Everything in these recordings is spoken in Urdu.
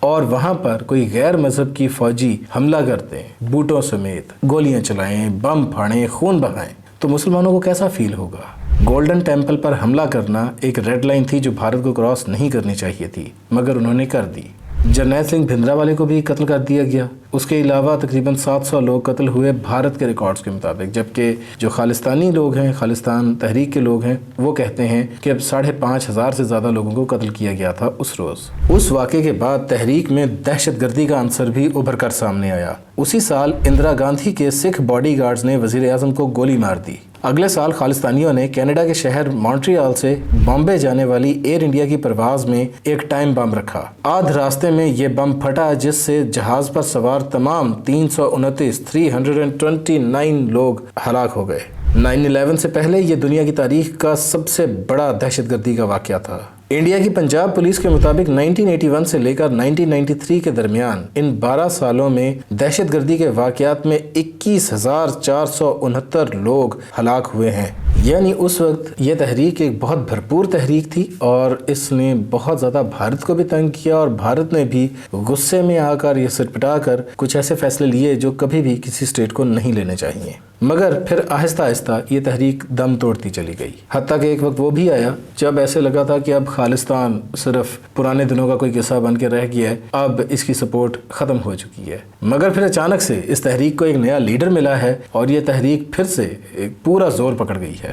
اور وہاں پر کوئی غیر مذہب کی فوجی حملہ کرتے ہیں، بوٹوں سمیت گولیاں چلائیں، بم پھاڑیں، خون بہائیں، تو مسلمانوں کو کیسا فیل ہوگا؟ گولڈن ٹیمپل پر حملہ کرنا ایک ریڈ لائن تھی جو بھارت کو کراس نہیں کرنی چاہیے تھی، مگر انہوں نے کر دی۔ جرنیل سنگھ بھندراوالے کو بھی قتل کر دیا گیا۔ اس کے علاوہ تقریباً 700 لوگ قتل ہوئے بھارت کے ریکارڈز کے مطابق، جبکہ جو خالستانی لوگ ہیں، خالستان تحریک کے لوگ ہیں، وہ کہتے ہیں کہ اب 5,500 سے زیادہ لوگوں کو قتل کیا گیا تھا اس روز۔ اس واقعے کے بعد تحریک میں دہشت گردی کا عنصر بھی ابھر کر سامنے آیا۔ اسی سال اندرا گاندھی کے سکھ باڈی گارڈز نے وزیر اعظم کو گولی مار دی۔ اگلے سال خالستانیوں نے کینیڈا کے شہر مونٹریال سے بامبے جانے والی ایئر انڈیا کی پرواز میں ایک ٹائم بم رکھا۔ آدھ راستے میں یہ بم پھٹا، جس سے جہاز پر سوار تمام 329 لوگ ہلاک ہو گئے۔ 9/11 سے پہلے یہ دنیا کی تاریخ کا سب سے بڑا دہشت گردی کا واقعہ تھا۔ انڈیا کی پنجاب پولیس کے مطابق 1981 سے لے کر 1993 کے درمیان ان 12 سالوں میں دہشت گردی کے واقعات میں 21,469 لوگ ہلاک ہوئے ہیں۔ یعنی اس وقت یہ تحریک ایک بہت بھرپور تحریک تھی اور اس نے بہت زیادہ بھارت کو بھی تنگ کیا، اور بھارت نے بھی غصے میں آ کر یہ سرپٹا کر کچھ ایسے فیصلے لیے جو کبھی بھی کسی اسٹیٹ کو نہیں لینے چاہیے۔ مگر پھر آہستہ آہستہ یہ تحریک دم توڑتی چلی گئی، حتیٰ کہ ایک وقت وہ بھی آیا جب ایسے لگا تھا کہ اب خالستان صرف پرانے دنوں کا کوئی قصہ بن کے رہ گیا ہے، اب اس کی سپورٹ ختم ہو چکی ہے۔ مگر پھر اچانک سے اس تحریک کو ایک نیا لیڈر ملا ہے اور یہ تحریک پھر سے ایک پورا زور پکڑ گئی ہے۔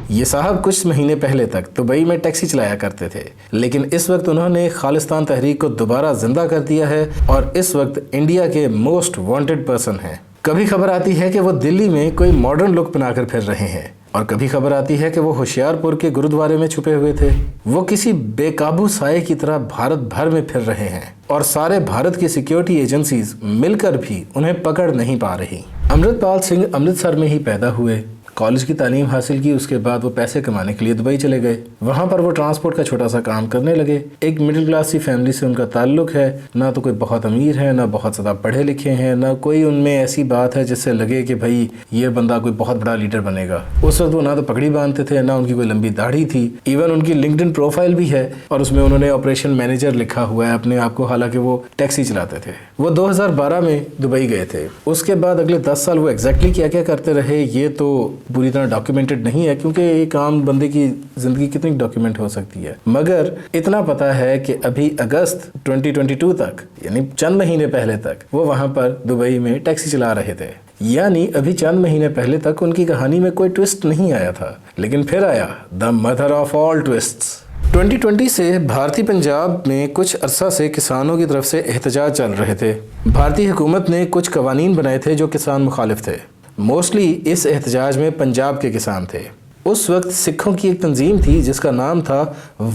یہ صاحب کچھ مہینے پہلے تک دبئی میں ٹیکسی چلایا کرتے تھے، لیکن اس وقت انہوں نے خالستان تحریک کو دوبارہ زندہ کر دیا ہے اور اس وقت انڈیا کے موسٹ وانٹڈ پرسن ہیں۔ کبھی خبر آتی ہے کہ وہ دلی میں کوئی ماڈرن لک بنا کر پھر رہے ہیں، اور کبھی خبر آتی ہے کہ وہ ہوشیار پور کے گرودوارے میں چھپے ہوئے تھے۔ وہ کسی بے قابو سائے کی طرح بھارت بھر میں پھر رہے ہیں اور سارے بھارت کی سیکیورٹی ایجنسیز مل کر بھی انہیں پکڑ نہیں پا رہی۔ امرت پال سنگھ امرتسر میں ہی پیدا ہوئے، کالج کی تعلیم حاصل کی، اس کے بعد وہ پیسے کمانے کے لیے دبئی چلے گئے۔ وہاں پر وہ ٹرانسپورٹ کا چھوٹا سا کام کرنے لگے۔ ایک مڈل کلاس سی فیملی سے ان کا تعلق ہے، نہ تو کوئی بہت امیر ہے، نہ بہت زیادہ پڑھے لکھے ہیں، نہ کوئی ان میں ایسی بات ہے جس سے لگے کہ بھائی یہ بندہ کوئی بہت بڑا لیڈر بنے گا۔ اس وقت وہ نہ تو پگڑی باندھتے تھے، نہ ان کی کوئی لمبی داڑھی تھی۔ ایون ان کی لنکڈ ان پروفائل بھی ہے اور اس میں انہوں نے آپریشن مینیجر لکھا ہوا ہے اپنے آپ کو، حالانکہ وہ ٹیکسی چلاتے تھے۔ وہ 2012 میں دبئی گئے تھے۔ اس کے بعد اگلے 10 سال وہ ایگزیکٹلی کیا کیا کرتے رہے یہ تو پوری طرح ڈاکیومنٹڈ نہیں ہے، کیونکہ ایک عام بندے کی زندگی کتنی ڈاکیومنٹ ہو سکتی ہے۔ مگر اتنا پتا ہے کہ ابھی اگست 2022 تک، یعنی چند مہینے پہلے تک، وہ وہاں پر دبئی میں ٹیکسی چلا رہے تھے۔ یعنی ابھی چند مہینے پہلے تک ان کی کہانی میں کوئی ٹویسٹ نہیں آیا تھا، لیکن پھر آیا the mother of all twists۔ 2020 سے بھارتی پنجاب میں کچھ عرصہ سے کسانوں کی طرف سے احتجاج چل رہے تھے۔ بھارتی حکومت نے کچھ قوانین بنائے تھے جو کسان مخالف تھے۔ موسٹلی اس احتجاج میں پنجاب کے کسان تھے۔ اس وقت سکھوں کی ایک تنظیم تھی جس کا نام تھا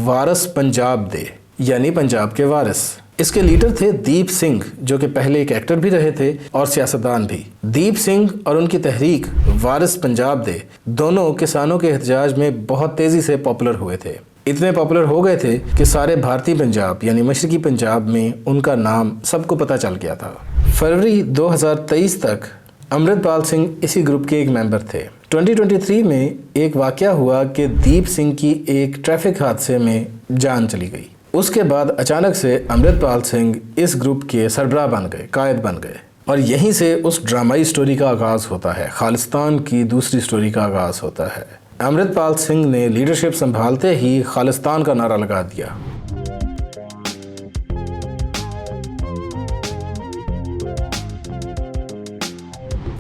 وارث پنجاب دے، یعنی پنجاب کے وارث۔ اس کے لیڈر تھے دیپ سنگھ، جو کہ پہلے ایک ایکٹر بھی رہے تھے اور سیاستدان بھی۔ دیپ سنگھ اور ان کی تحریک وارث پنجاب دے دونوں کسانوں کے احتجاج میں بہت تیزی سے پاپولر ہوئے تھے۔ اتنے پاپولر ہو گئے تھے کہ سارے بھارتی پنجاب یعنی مشرقی پنجاب میں ان کا نام سب کو پتہ چل گیا تھا۔ فروری 2023 تک امرت پال سنگھ اسی گروپ کے ایک ممبر تھے۔ 2023 میں ایک واقعہ ہوا کہ دیپ سنگھ کی ایک ٹریفک حادثے میں جان چلی گئی۔ اس کے بعد اچانک سے امرت پال سنگھ اس گروپ کے سربراہ بن گئے، قائد بن گئے، اور یہیں سے اس ڈرامائی سٹوری کا آغاز ہوتا ہے، خالستان کی دوسری سٹوری کا آغاز ہوتا ہے۔ امرت پال سنگھ نے لیڈرشپ سنبھالتے ہی خالستان کا نعرہ لگا دیا۔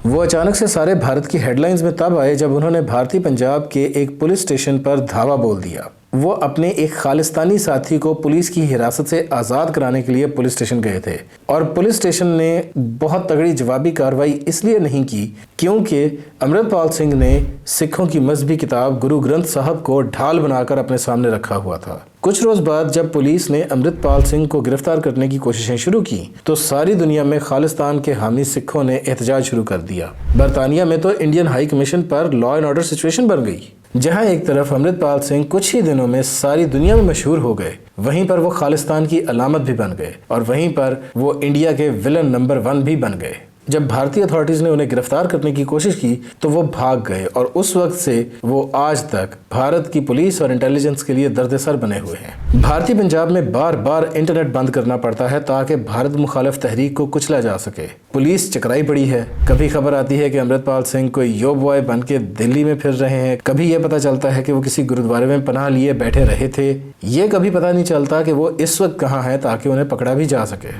وہ اچانک سے سارے بھارت کی ہیڈ لائنز میں تب آئے جب انہوں نے بھارتی پنجاب کے ایک پولیس اسٹیشن پر دھاوا بول دیا۔ وہ اپنے ایک خالستانی ساتھی کو پولیس کی حراست سے آزاد کرانے کے لیے پولیس اسٹیشن گئے تھے، اور پولیس اسٹیشن نے بہت تگڑی جوابی کارروائی اس لیے نہیں کی کیونکہ امرت پال سنگھ نے سکھوں کی مذہبی کتاب گرو گرنتھ صاحب کو ڈھال بنا کر اپنے سامنے رکھا ہوا تھا۔ کچھ روز بعد جب پولیس نے امرت پال سنگھ کو گرفتار کرنے کی کوششیں شروع کی تو ساری دنیا میں خالستان کے حامی سکھوں نے احتجاج شروع کر دیا۔ برطانیہ میں تو انڈین ہائی کمیشن پر لا اینڈ آرڈر سچویشن بن گئی۔ جہاں ایک طرف امرت پال سنگھ کچھ ہی دنوں میں ساری دنیا میں مشہور ہو گئے، وہیں پر وہ خالستان کی علامت بھی بن گئے، اور وہیں پر وہ انڈیا کے ولن نمبر 1 بھی بن گئے۔ جب بھارتی اتھارٹیز نے انہیں گرفتار کرنے کی کوشش کی تو وہ بھاگ گئے اور اس وقت سے وہ آج تک بھارت کی پولیس اور انٹیلیجنس کے لیے درد سر بنے ہوئے ہیں۔ بھارتی پنجاب میں بار بار انٹرنیٹ بند کرنا پڑتا ہے تاکہ بھارت مخالف تحریک کو کچلا جا سکے۔ پولیس چکرائی پڑی ہے، کبھی خبر آتی ہے کہ امرتپال سنگھ کوئی یو بوائے بن کے دلی میں پھر رہے ہیں، کبھی یہ پتہ چلتا ہے کہ وہ کسی گرودوارے میں پناہ لیے بیٹھے رہے تھے، یہ کبھی پتہ نہیں چلتا کہ وہ اس وقت کہاں ہیں تاکہ انہیں پکڑا بھی جا سکے۔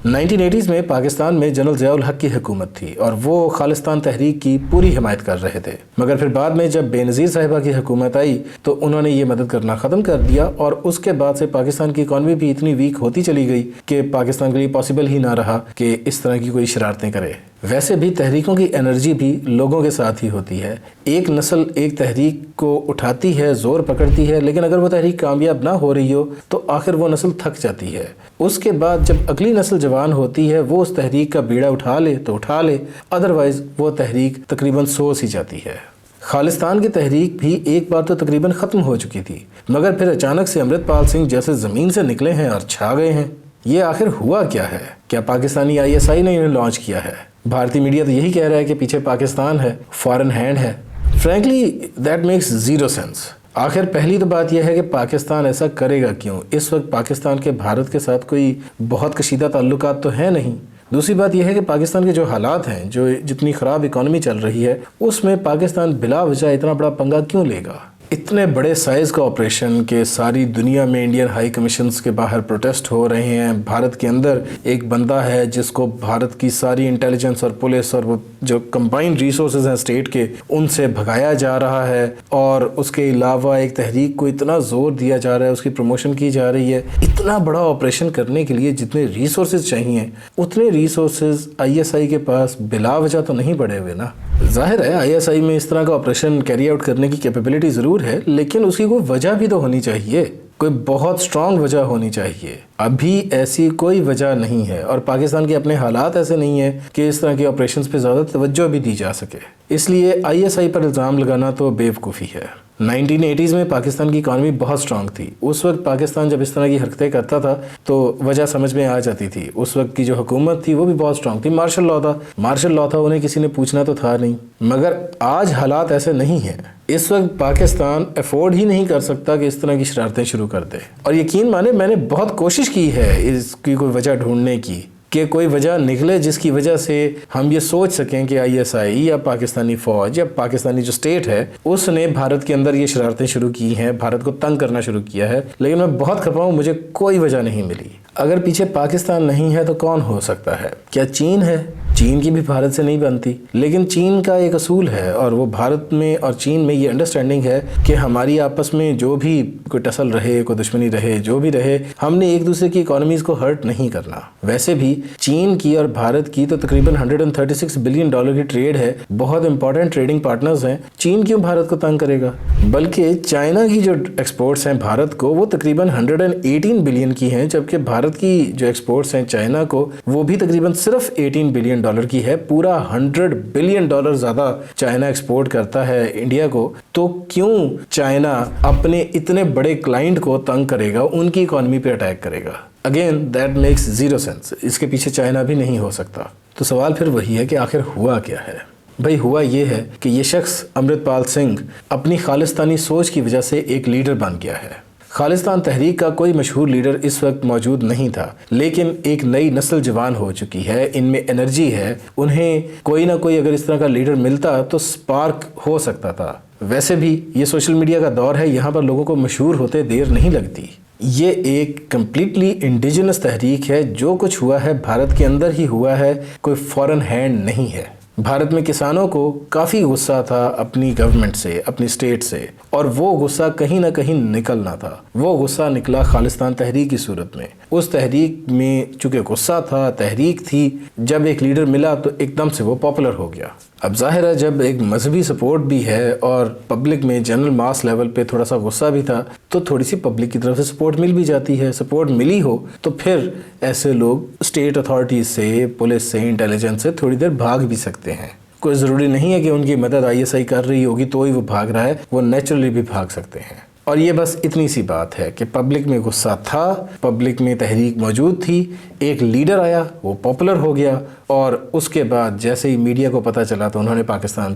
1980s میں پاکستان میں جنرل ضیاء الحق کی حکومت تھی اور وہ خالصتان تحریک کی پوری حمایت کر رہے تھے، مگر پھر بعد میں جب بے نظیر صاحبہ کی حکومت آئی تو انہوں نے یہ مدد کرنا ختم کر دیا اور اس کے بعد سے پاکستان کی اکانومی بھی اتنی ویک ہوتی چلی گئی کہ پاکستان کے لیے پاسبل ہی نہ رہا کہ اس طرح کی کوئی شرارتیں کرے۔ ویسے بھی تحریکوں کی انرجی بھی لوگوں کے ساتھ ہی ہوتی ہے، ایک نسل ایک تحریک کو اٹھاتی ہے، زور پکڑتی ہے، لیکن اگر وہ تحریک کامیاب نہ ہو رہی ہو تو آخر وہ نسل تھک جاتی ہے۔ اس کے بعد جب اگلی نسل جوان ہوتی ہے وہ اس تحریک کا بیڑا اٹھا لے تو اٹھا لے، ادروائز وہ تحریک تقریباً سوس ہی جاتی ہے۔ خالصتان کی تحریک بھی ایک بار تو تقریباً ختم ہو چکی تھی، مگر پھر اچانک سے امرتپال سنگھ جیسے زمین سے نکلے ہیں اور چھا گئے ہیں۔ یہ آخر ہوا کیا ہے؟ کیا پاکستانی ISI نے انہیں لانچ کیا ہے؟ بھارتی میڈیا تو یہی کہہ رہا ہے کہ پیچھے پاکستان ہے، فارن ہینڈ ہے۔ Frankly that makes zero sense. آخر پہلی تو بات یہ ہے کہ پاکستان ایسا کرے گا کیوں؟ اس وقت پاکستان کے بھارت کے ساتھ کوئی بہت کشیدہ تعلقات تو ہیں نہیں۔ دوسری بات یہ ہے کہ پاکستان کے جو حالات ہیں، جو جتنی خراب اکانومی چل رہی ہے، اس میں پاکستان بلا وجہ اتنا بڑا پنگا کیوں لے گا؟ اتنے بڑے سائز کا آپریشن کہ ساری دنیا میں انڈین ہائی کمیشنز کے باہر پروٹیسٹ ہو رہے ہیں، بھارت کے اندر ایک بندہ ہے جس کو بھارت کی ساری انٹیلیجنس اور پولیس اور وہ جو کمبائنڈ ریسورسز ہیں اسٹیٹ کے ان سے بھگایا جا رہا ہے، اور اس کے علاوہ ایک تحریک کو اتنا زور دیا جا رہا ہے، اس کی پروموشن کی جا رہی ہے۔ اتنا بڑا آپریشن کرنے کے لیے جتنے ریسورسز چاہیے اتنے ریسورسز ISI کے پاس بلا وجہ تو نہیں پڑے ہوئے نا۔ ظاہر ہے ISI میں اس طرح کا آپریشن کیری آؤٹ کرنے کی کیپیبلٹی ضرور ہے، لیکن اس کی کوئی وجہ بھی تو ہونی چاہیے، کوئی بہت سٹرونگ وجہ ہونی چاہیے۔ ابھی ایسی کوئی وجہ نہیں ہے اور پاکستان کے اپنے حالات ایسے نہیں ہیں کہ اس طرح کے آپریشنز پہ زیادہ توجہ بھی دی جا سکے، اس لیے ISI پر الزام لگانا تو بیوقوفی ہے۔ 1980s میں پاکستان کی اکانومی بہت سٹرونگ تھی، اس وقت پاکستان جب اس طرح کی حرکتیں کرتا تھا تو وجہ سمجھ میں آ جاتی تھی۔ اس وقت کی جو حکومت تھی وہ بھی بہت سٹرونگ تھی، مارشل لاء تھا، انہیں کسی نے پوچھنا تو تھا نہیں۔ مگر آج حالات ایسے نہیں ہیں، اس وقت پاکستان افورڈ ہی نہیں کر سکتا کہ اس طرح کی شرارتیں شروع کر دے، اور یقین مانے میں نے بہت کوشش کی ہے اس کی کوئی وجہ ڈھونڈنے کی کہ کوئی وجہ نکلے جس کی وجہ سے ہم یہ سوچ سکیں کہ ISI یا پاکستانی فوج یا پاکستانی جو اسٹیٹ ہے اس نے بھارت کے اندر یہ شرارتیں شروع کی ہیں، بھارت کو تنگ کرنا شروع کیا ہے، لیکن میں بہت کھپا ہوں، مجھے کوئی وجہ نہیں ملی۔ اگر پیچھے پاکستان نہیں ہے تو کون ہو سکتا ہے؟ کیا چین ہے؟ چین کی بھی بھارت سے نہیں بنتی، لیکن چین کا ایک اصول ہے اور وہ بھارت میں اور چین میں یہ انڈرسٹینڈنگ ہے کہ ہماری آپس میں جو بھی کوئی ٹسل رہے، کوئی دشمنی رہے، جو بھی رہے، ہم نے ایک دوسرے کی اکانومیز کو ہرٹ نہیں کرنا۔ ویسے بھی چین کی اور بھارت کی تو تقریباً $136 بلین کی ٹریڈ ہے، بہت امپورٹنٹ ٹریڈنگ پارٹنرز ہیں، چین کیوں بھارت کو تنگ کرے گا؟ بلکہ چائنا کی جو ایکسپورٹس ہیں بھارت کو وہ تقریباً 118 بلین کی ہیں، جبکہ بھارت کی جو ایکسپورٹس ہیں چائنا کو وہ بھی تقریباً صرف $18 بلین کی ہے۔ پورا $100 بلین زیادہ چائنا ایکسپورٹ کرتا ہے انڈیا کو، تو کیوں چائنا اپنے اتنے بڑے کلائنٹ کو تنگ کرے گا، ان کی اکانومی پہ اٹیک کرے گا؟ Again that makes zero sense. اس کے پیچھے چائنا بھی نہیں ہو سکتا۔ تو سوال پھر وہی ہے کہ آخر ہوا کیا ہے؟ بھئی ہوا یہ ہے کہ یہ شخص امرتپال سنگھ اپنی خالصتانی سوچ کی وجہ سے ایک لیڈر بن گیا ہے۔ خالصتان تحریک کا کوئی مشہور لیڈر اس وقت موجود نہیں تھا، لیکن ایک نئی نسل جوان ہو چکی ہے، ان میں انرجی ہے، انہیں کوئی نہ کوئی اگر اس طرح کا لیڈر ملتا تو سپارک ہو سکتا تھا۔ ویسے بھی یہ سوشل میڈیا کا دور ہے، یہاں پر لوگوں کو مشہور ہوتے دیر نہیں لگتی۔ یہ ایک کمپلیٹلی انڈیجنس تحریک ہے، جو کچھ ہوا ہے بھارت کے اندر ہی ہوا ہے، کوئی فورن ہینڈ نہیں ہے۔ بھارت میں کسانوں کو کافی غصہ تھا اپنی گورنمنٹ سے، اپنی اسٹیٹ سے، اور وہ غصہ کہیں نہ کہیں نکلنا تھا۔ وہ غصہ نکلا خالصتان تحریک کی صورت میں۔ اس تحریک میں چونکہ غصہ تھا، تحریک تھی، جب ایک لیڈر ملا تو ایک دم سے وہ پاپولر ہو گیا۔ اب ظاہر ہے جب ایک مذہبی سپورٹ بھی ہے اور پبلک میں جنرل ماس لیول پہ تھوڑا سا غصہ بھی تھا تو تھوڑی سی پبلک کی طرف سے سپورٹ مل بھی جاتی ہے۔ سپورٹ ملی ہو تو پھر ایسے لوگ اسٹیٹ اتھارٹیز سے، پولیس سے، انٹیلیجنس سے تھوڑی دیر بھاگ بھی سکتے ہیں۔ کوئی ضروری نہیں ہے کہ ان کی مدد ISI کر رہی ہوگی تو ہی وہ بھاگ رہا ہے، وہ نیچرلی بھی بھاگ سکتے ہیں۔ اور یہ بس اتنی سی بات ہے کہ پبلک میں غصہ تھا، پبلک میں تحریک موجود تھی، ایک لیڈر آیا، وہ پاپولر ہو گیا، اور اس کے بعد جیسے ہی میڈیا کو پتہ چلا تو انہوں نے پاکستان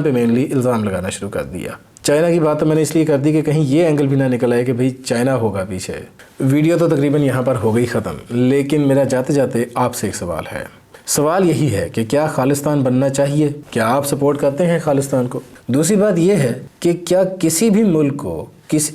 پہ مینلی الزام لگانا شروع کر دیا۔ چائنا کی بات تو میں نے اس لیے کر دی کہ کہیں یہ اینگل بھی نہ نکل آئے کہ بھئی چائنا ہوگا پیچھے۔ ویڈیو تو تقریباً یہاں پر ہو گئی ختم، لیکن میرا جاتے جاتے آپ سے ایک سوال ہے۔ سوال یہی ہے کہ کیا خالستان بننا چاہیے؟ کیا آپ سپورٹ کرتے ہیں خالستان کو؟ دوسری بات یہ ہے کہ کیا کسی بھی ملک کو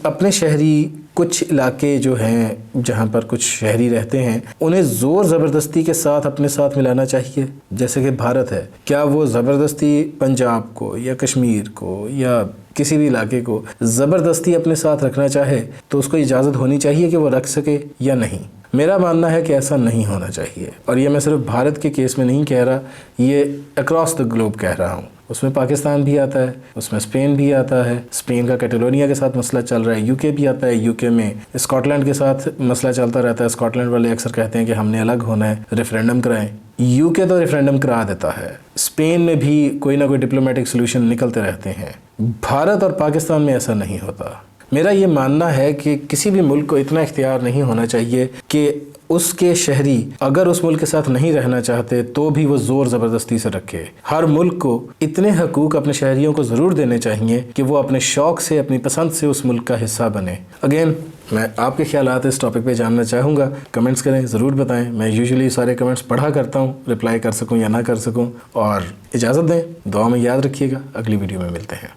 اپنے شہری کچھ علاقے جو ہیں جہاں پر کچھ شہری رہتے ہیں انہیں زور زبردستی کے ساتھ اپنے ساتھ ملانا چاہیے؟ جیسے کہ بھارت ہے، کیا وہ زبردستی پنجاب کو یا کشمیر کو یا کسی بھی علاقے کو زبردستی اپنے ساتھ رکھنا چاہے تو اس کو اجازت ہونی چاہیے کہ وہ رکھ سکے یا نہیں؟ میرا ماننا ہے کہ ایسا نہیں ہونا چاہیے، اور یہ میں صرف بھارت کے کیس میں نہیں کہہ رہا، یہ اکراس دا گلوب کہہ رہا ہوں۔ اس میں پاکستان بھی آتا ہے، اس میں اسپین بھی آتا ہے، اسپین کا کیٹالونیا کے ساتھ مسئلہ چل رہا ہے، یو کے بھی آتا ہے، یو کے میں اسکاٹ لینڈ کے ساتھ مسئلہ چلتا رہتا ہے۔ اسکاٹ لینڈ والے اکثر کہتے ہیں کہ ہم نے الگ ہونا ہے، ریفرینڈم کرائیں۔ یو کے تو ریفرینڈم کرا دیتا ہے، اسپین میں بھی کوئی نہ کوئی ڈپلومیٹک سلوشن نکلتے رہتے ہیں۔ بھارت اور پاکستان میں ایسا نہیں ہوتا۔ میرا یہ ماننا ہے کہ کسی بھی ملک کو اتنا اختیار نہیں ہونا چاہیے کہ اس کے شہری اگر اس ملک کے ساتھ نہیں رہنا چاہتے تو بھی وہ زور زبردستی سے رکھے۔ ہر ملک کو اتنے حقوق اپنے شہریوں کو ضرور دینے چاہیے کہ وہ اپنے شوق سے، اپنی پسند سے اس ملک کا حصہ بنے۔ اگین میں آپ کے خیالات اس ٹاپک پہ جاننا چاہوں گا، کمنٹس کریں، ضرور بتائیں۔ میں یوزلی سارے کمنٹس پڑھا کرتا ہوں، رپلائی کر سکوں یا نہ کر سکوں، اور اجازت دیں، دعا میں یاد رکھیے گا، اگلی ویڈیو میں ملتے ہیں۔